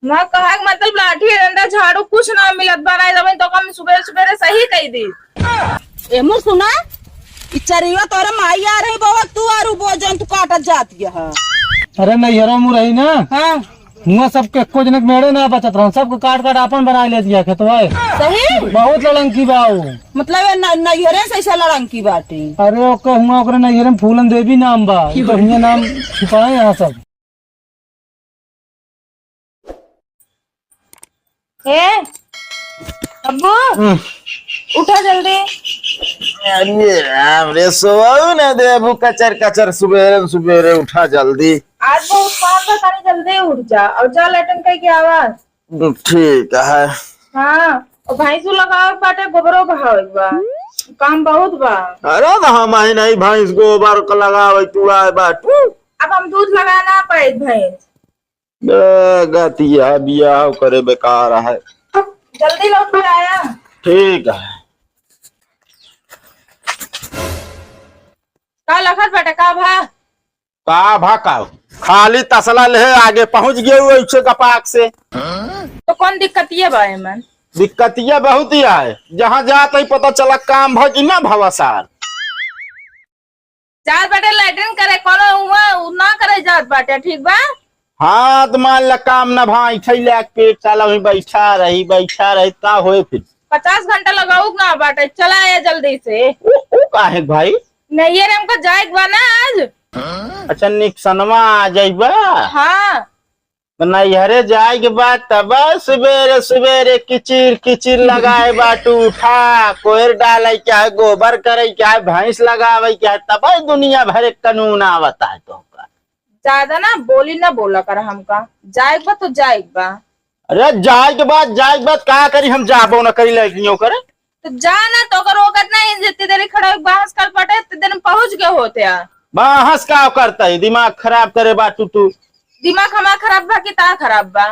मैं कहा कि मतलब लाठी डंडा झाड़ू कुछ ना मिलत बनाए दबे तो कम सुबह सुबह सही कही दी। एमर सुना चरियो तोरा माई आ रही बाबा तू आरू बोझन तू काटत जाती है। अरे नैहरों में रही ना। हाँ हुआ सबके कुछ जनक मेड़े ना बचत रहा सबको काट काट अपन बना ले दिया खेतवा। सही बहुत लड़ंकी बाऊ मतलब नैहरे से ऐसा लड़ंकी बाटी। अरे ओके हुआ ओकरे नैहरे में फूलन देवी नाम बा तो हुआ नाम छुपाए यहाँ सब। अब्बू उठा जल्दी। अरे राम रे सोओ न देबू कचर कचर सुबेरे सुबेरे उठा जल्दी। आज बहुत काम था तानी जल्दी उठ जा और जा लेटन कही की आवाज। ठीक है। हाँ और भैंसू लगावे बाटे गोबरो बहावे बा काम बहुत बा। अरे तो हम ही नहीं भैंस गोबर को लगावे तू आए बाटू। अब हम दूध लगा ना पाए भैंस। गतिया बियाह करे बेकार है। जल्दी लौट कर आया। ठीक है। का लखत बाटे का भा का भाका खाली तसला ले आगे पहुंच गए ऐसे कपाक से। तो कौन दिक्कत ये बा एमन? दिक्कत ये बहुत ही है जहाँ जाते ही पता चला काम भज ना भवसार। जात बाटे लैट्रिन करे कोनो हुआ ना करे जात बाटे ठीक बा। हाँ तो मान ला काम न भाई ठैला पेट साला वहीं बैठा रही का होए फिर 50 घंटा लगाऊ ना बाटे चला आया जल्दी से। ओ काहे भाई नहीं ये हमको जाए बा ना आज। अच्छा निकसनवा आ जाइबा। हाँ तो नैहरे जाए के बाद तब सवेरे सवेरे किचिर किचिर लगाए बाटू उठा कोयर डाले क्या है गोबर करे क्या है भैंस लगावे क्या है तब दुनिया भर कानून आवता है। तो ज्यादा ना बोली ना बोला कर हमका जाए बा तो जाए बा। अरे जाए के बाद का करी हम जाबो न करी लड़कियों करे तो जा ना तो अगर रोकत नहीं जितनी देर खड़ा बहस कर पटे इतने देर में पहुंच गए होते हैं। बहस का करता है दिमाग खराब करे बाटू तू। दिमाग हमारा खराब बा कि ता खराब बा?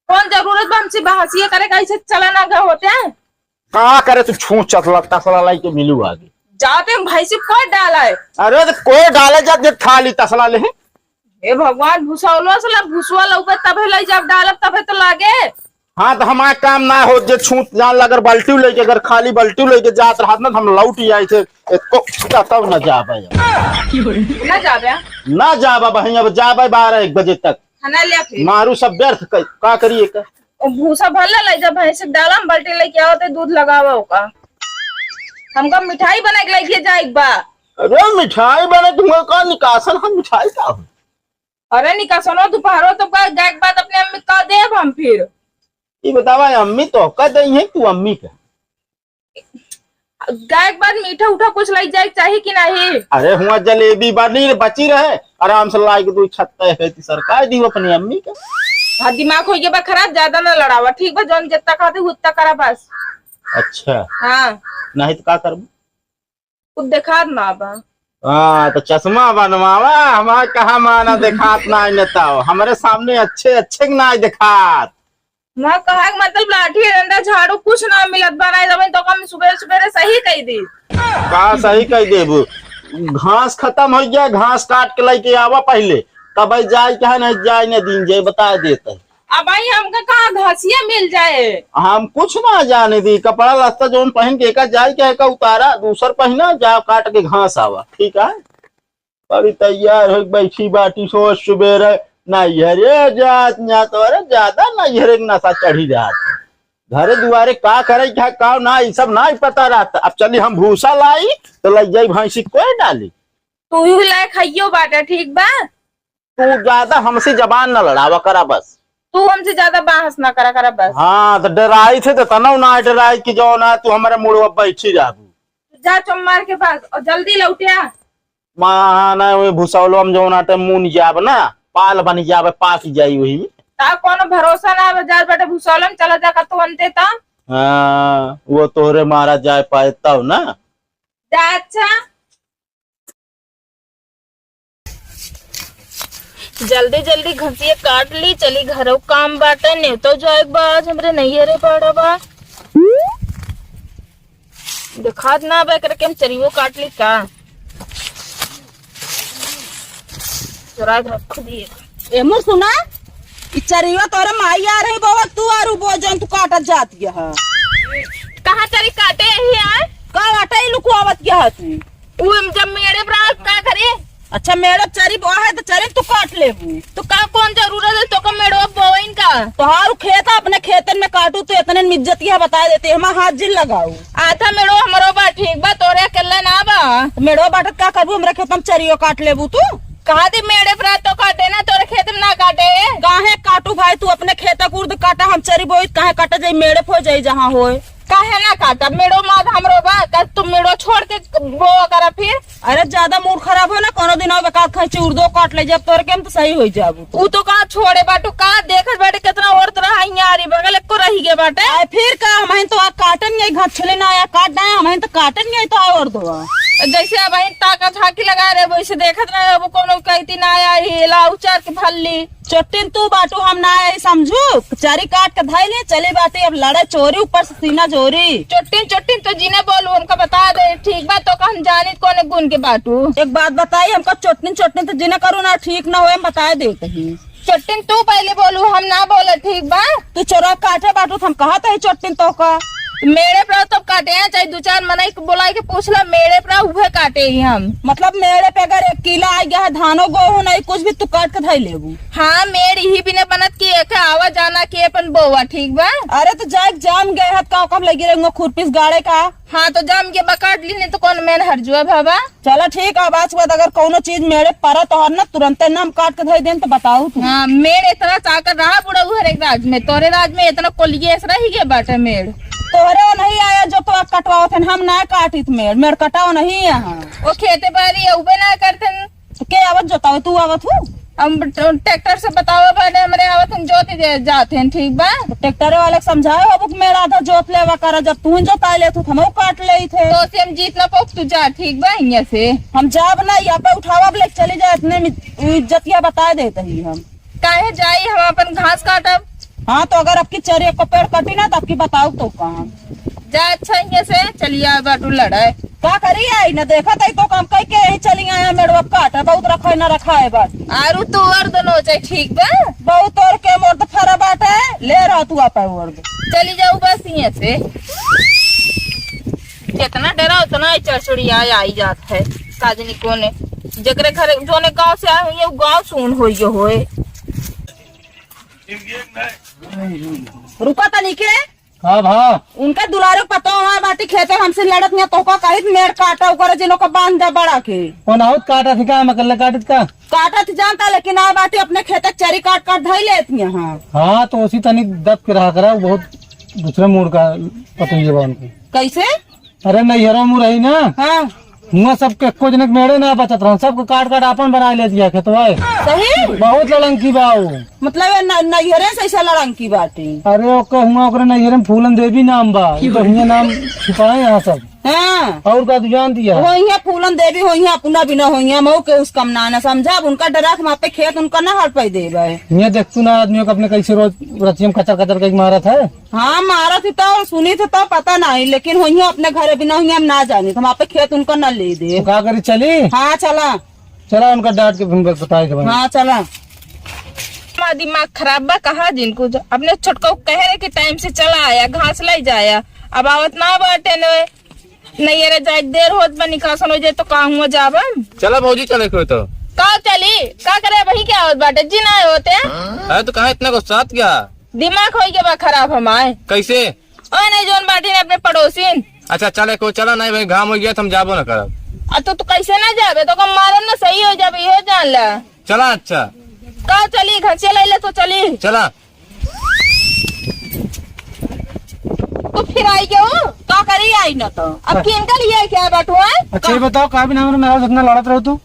कौन जरूरत बा हमसे बहस ये करे कैसे चला ना गए होते हैं। का करे तू छू चतलता सला लाई के मिलू आगे जाते हम भाई से कोई डाला है। अरे तो कोई डाले जा खाली तसला ले। हे भगवान भूसौलो से भूसवा लौके तबे ले जब डालब तबे तो लागे। हाँ तो हमारा काम ना हो जो छूट जान अगर बाल्टी लेके अगर खाली बाल्टी लेके जात रहा ना हम लौट ही आए थे तब न जा ना जाबे ना जाबा बहन अब जाबे 12-1 बजे तक खाना ले फिर मारू सब व्यर्थ का करिए का। भूसा भरला ले जब भैंस डालम बाल्टी लेके आओ तो दूध लगावा होगा। हमका मिठाई बना के लेके जाए बा। अरे मिठाई बने तुम्हें का निकासन हम मिठाई का हो। अरे निकासनो दोपहरो तो का गाय के बाद अपने अम्मी का देब हम फिर। ये बतावा अम्मी तो कह दई है तू अम्मी का गाय के बाद मीठा उठा कुछ लाई जाए चाहिए कि नहीं। अरे हुआ जलेबी बनी बची रहे आराम से लाई के तू छत्ता है सरकार दी अपनी अम्मी का। हाँ दिमाग हो गया बा खराब ज्यादा ना लड़ावा ठीक बा जौन जितना खाते उतना करा बस। अच्छा हाँ नहीं तो का करबू कुछ देखा ना बा। हाँ तो चश्मा बनवावा हमारे कहा माना देखात ना नेता हमारे सामने अच्छे अच्छे ना देखात। मैं कहा मतलब लाठी डंडा झाड़ू कुछ ना मिलत बनाए दबे तो कम सुबह सुबह सही कही दी। का सही कह देबू घास खत्म हो गया घास काट के लेके आवा पहले तब जाए क्या नहीं जाए न दिन जाए बता देता है। अब भाई हमका कहाँ घासिया मिल जाए। हम कुछ ना जाने दी कपड़ा लस्ता जो पहन के का जाए क्या का उतारा दूसर पहना जा काट के घास आवा ठीक है। अभी तैयार हो बैठी बाटी सोच सुबेरे नैहरे जात ना तो अरे ज्यादा नैहरे नशा चढ़ी जात घरे दुआरे का करे क्या का ना ये सब ना पता रहता। अब चली हम भूसा लाई तो लग जाई भैंसी कोई डाली तू ही लाए खाइयो बाटा ठीक बा। तू ज्यादा हमसे जबान न लड़ावा करा बस। तू हमसे ज्यादा बहस ना करा करा बस। हाँ तो डराई थे तो तनव ना डराई की जो ना तू हमारे मुड़वा बैठी जाबू जा चम्मार के पास और जल्दी लौटिया। मां ना भूसौलो हम जो ना मुन जाब ना पाल बन जावे पाक जाई वही में ता कोनो भरोसा ना बाजार बाटे भूसौलम चला जा कर तो बनते ता। हाँ वो तोरे मारा जाए पाए तब ना जा। अच्छा जल्दी जल्दी घसिए काट ली चली घरों काम बाटे नहीं तो जाए बाज हमरे नहीं रे पड़ा बा दिखात ना बा करके हम चरियो काट ली का चुरा रख दिए। एमर सुना इचरियो तोरे माई आ रही बाबा तू आरू बो जंतु काटत जाती है। कहाँ चली काटे ही आए का आटा ही लुकुआवत क्या है तू? वो जब मेरे ब्राह क्या करे। अच्छा मेरा चरी बो है तो चरी तू काट लेबू। तो का कौन जरूरत है तो का मेड़ो बोइन का तोहारू खेत अपने खेतन में काटू तो इतने इज्जतिया बता देते हम हाथ जिल लगाऊ। आता मेड़ो हमारो बा ठीक बा तोरे अकेला ना बा। मेड़ो बाटत का करबू हमरा खेत में चरियो काट लेबू तू। कहा थी मेरे ब्राह तो काटे ना तोरे खेत में ना काटे। काहे काटू भाई तू अपने खेत कुर्द काटा हम चरी बोई काहे काटा जाई मेड़े हो जाई जहाँ होए। काहे ना काटा मेड़ो माद हमरो बा का तुम मेड़ो छोड़ के वो करा फिर। अरे ज्यादा मूड खराब हो ना कोनो दिन और बेकार खाई उर्दो काट ले जब तोर के हम तो सही हो जाबू। ऊ तो कहा छोड़े बाटू का देखत बाटे कितना और तरह यारी बगल को रही के बाटे। आए फिर का हम तो काटन नहीं घाट छले ना आया काट ना हम तो काटन नहीं तो और दो जैसे अब ताकत झाकी लगा रहे वैसे देखत रहे अब कोनो कहती ना आया हिला उचार के फल्ली चोटिन तू बाटू हम ना आई समझू चारी काट के धाई ले चले बाटे अब लड़े चोरी ऊपर से सीना चोरी। चोटिन चोटिन तो जिने बोलू हमको बता दे ठीक बा तो हम जानी कोने गुन के बाटू। एक बात बताई हमको चोटिन चोटिन तो जिने करू ना ठीक ना होए बता दे कहीं। चोटिन तू पहले बोलू हम ना बोले ठीक बा। तू चोरा काटे बाटू हम कहा था चोटिन तो का मेरे पर तो काटे हैं चाहे दो चार मनाई बोला के पूछ ला मेरे पर उहे काटे ही हम। मतलब मेरे पे अगर 1 किला आ गया है धानो गेहूं नहीं कुछ भी तू काट के धाई लेबू। हाँ मेरी ही बिना बनत की एक आवा जाना के अपन बोवा ठीक बा। अरे तो जाग जाम गए है का कब लगी रहेंगे खुरपीस गाड़े का। हाँ तो जाम के बकाट ली नहीं तो कौन मैंने हरजुआ बाबा। चलो ठीक है आज के बाद अगर कोनो चीज मेरे पर तो ना तुरंत नाम काट के धाई देन तो बताऊ तू। हाँ मेरे इतना चाकर रहा बुढ़ा हर एक राज में तोरे राज में इतना कोलिए रही गए बाटे मेड़ तोरे नहीं आया जो तो कटवाओ थे हम ना काटी मेड़ कटाओ नहीं यहाँ वो खेते बारी उबे ना करते तो के आवत जोताओ तू आवत हूँ हम ट्रैक्टर से बताओ बाटे हमारे आवत हम जोते जाते हैं ठीक बा। ट्रैक्टर वाले समझाओ अब मेरा आधा जोत लेवा करा जब तू जोता ले तू हम काट ले थे तो से हम जीत ना पो तू जा ठीक बा यहाँ से हम जाब ना यहाँ पे उठावा ले चली जाए इतने इज्जतिया बता देते ही हम काहे जाई हम अपन घास काटब। हाँ तो अगर आपकी चरिया को पेड़ कटी ना तो आपकी बताओ तो कहाँ जा अच्छा यहाँ से चलिए बाटू लड़ाए क्या करी आई न देखा था तो काम कह के यही चली आया मेरे काट बहुत रखा है ना रखा है बस आरू तो और दोनों चाहे ठीक बा बहुत और के मोर तो फरा बाट है ले रहा तू आप चली जाऊ बस यहाँ से जितना डरा उतना चढ़चड़िया आई जात है साजनी को ने जगरे घर जोने गांव से आए हुए गांव सुन होए रुका था नहीं के हाँ भा उनका दुलारे पता हुआ बाटी खेते हमसे लड़त नहीं तो का कहीं मेड़ काटा उकर जिनो का बांध दे बड़ा के कौन आउट काटा थी का मकल्ला काटत का काटा थी जानता लेकिन आ बाटी अपने खेत चरी काट काट धाई लेती यहाँ। हाँ तो उसी तनी दब के रहा करा बहुत दूसरे मूड का पतंगे बन के कैसे अरे नहीं हरा मुँह रही ना हाँ हुआ सबके एको जनक मेड़े ना बचत रहा सबको काट काट अपन बना ले दिया खेतवा सही बहुत लड़ंकी बाऊ मतलब नैहरे से ऐसा लड़ंकी बाटी। अरे ओके हुआ ओकरे नैहरे में फूलन देवी नाम बा तो हियां नाम छुपाए यहाँ सब हाँ और का तू जान दिया हो यहाँ फूलन देवी हो यहाँ अपना बिना हो यहाँ मऊ के उसका ना समझा उनका डरा वहाँ पे खेत उनका ना हर पाई दे यहाँ देख तू ना आदमियों को अपने कैसे रोज रतियम कचर कचर के मारा था। हाँ मारा थी तो सुनी थी तो पता नहीं लेकिन हो यहाँ अपने घर बिना हो हम ना जानी तो वहाँ पे खेत उनका न ले दे। तो क्या करी चली हाँ चला चला उनका डांट के बताए थे। हाँ चला हमारा दिमाग खराब बा कहा जिनको अपने छोटको कह रहे कि टाइम से चला आया घास ले जाया अब आवत ना बाटे नहीं अरे जाए देर होत बा निकासन हो जाए तो कहाँ हुआ जाबा। चला भौजी चले को तो का चली का करे वही क्या होत बाटे जिन आए होते अरे तो कहा इतना गुस्सा गया दिमाग हो गया बा खराब हमारे कैसे और नहीं जोन बाटी ने अपने पड़ोसी। अच्छा चले को चला नहीं भाई घाम हो गया तो हम जाबो ना करब तो कैसे ना जाबे तो कम मारम ना सही हो जाबे ये जान ला। चला अच्छा का चली घंचे ले तो चली चला तो फिर आई क्यों का करी आई न तो अब किन का लिए क्या बाटुआ। अच्छा ये बताओ का भी नाम मेरा जितना लड़त रहो तू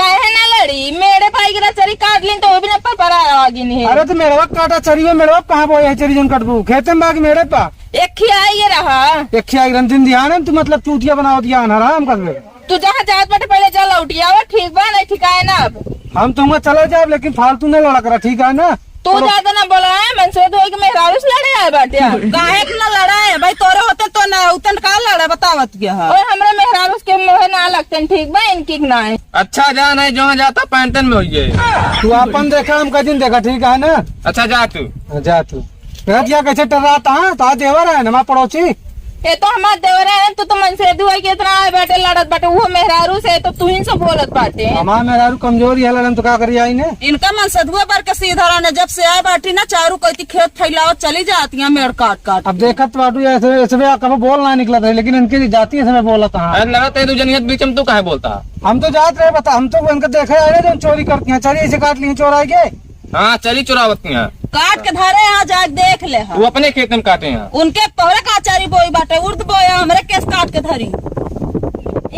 काहे ना लड़ी मेरे भाई की चरी काट ली तो वो भी ना पर आगे नहीं है। अरे तो मेरा काटा चरी में मेरा कहाँ पो चरी जन कटबू खेते में बाकी मेरे पा एक खिया रहा एक खिया दिन ध्यान है तू मतलब चूतिया बनाओ दिया हराम कर ले तू जहाँ जात बाटे पहले चल उठिया ठीक बा नहीं ठिकाए ना अब हम तुम चला जाए लेकिन फालतू नहीं लड़ा करा ठीक है ना तू ज्यादा ना बोला है मनसे तो कि मेहरारू से लड़े आए बाटे काहे के ना लड़ा है भाई, तोरे होते तो ना उतन का लड़ा बतावत गया है। और हमरा मेहरारू के मुँह ना लगते हैं, ठीक बा इनकी ना है। अच्छा जा, नहीं जो जाता पैंटन में होइए। तू अपन देखा हम कदिन देखा, ठीक है ना? अच्छा जा तू। जा तू क्या कैसे टर्राता है? ता देवर है ना पड़ोसी, ये तो हमार देवर है, तू तो मनसे दुआ के इतना आए बाटे लड़त बाटे, वो मेहरारू से तो तू ही से बोलत बाटे। हमार मेहरारू कमजोरी है लड़न तो का करी आई ने? इनका मन सदुआ पर के सीधा रहने, जब से आए बाटी ना चारू कोई खेत फैलावत चली जाती है मेड़ काट काट। अब देखत बाटू ऐसे ऐसे कभी बोल ना निकला था, लेकिन इनकी जाती है समय बोला था। अरे लगा तू जनियत बीच में तू काहे बोलता? हम तो जात रहे, बता हम तो इनका देखे आए ना जो चोरी करती हैं, चलिए इसे काट लिए चोर आए गए। हाँ चली चुरावती हैं, काट के धारे यहाँ जा देख ले वो अपने खेत में काटे हैं। उनके पहले काचारी बोई बाटे, उर्द बोया हमरे केस काट के धरी।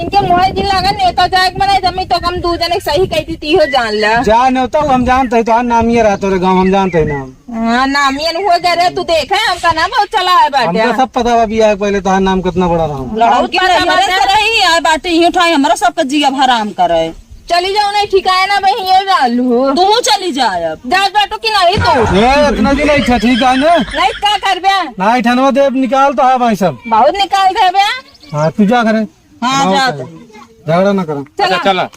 इनके मुँह जी लगा नेता जाए मना जमी तो हम दू जने सही कहती थी हो जान ला। जा नहीं हम जानते हैं, तो नाम ये रहते रे गाँव, हम जानते हैं नाम। हाँ नामियन हुआ जा रहे, तू देखे हमका नाम बहुत चला है बाटे। हमको सब पता अभी आए पहले तो नाम कितना बड़ा रहा। लड़की रही आए बाटे ही उठाई हमारा सबका जिया हराम करे। चली जाओ नहीं ठिकाए ना भाई, ये डालू तू चली जाए अब जा बाटो की नहीं तू इतना दिन नहीं था, ठीक है ना? नहीं क्या कर बे, नहीं ठनवा देव निकाल तो है भाई सब। बहुत निकाल दे बे। हाँ तू जा करे, हाँ जाते झगड़ा ना करो। अच्छा चला।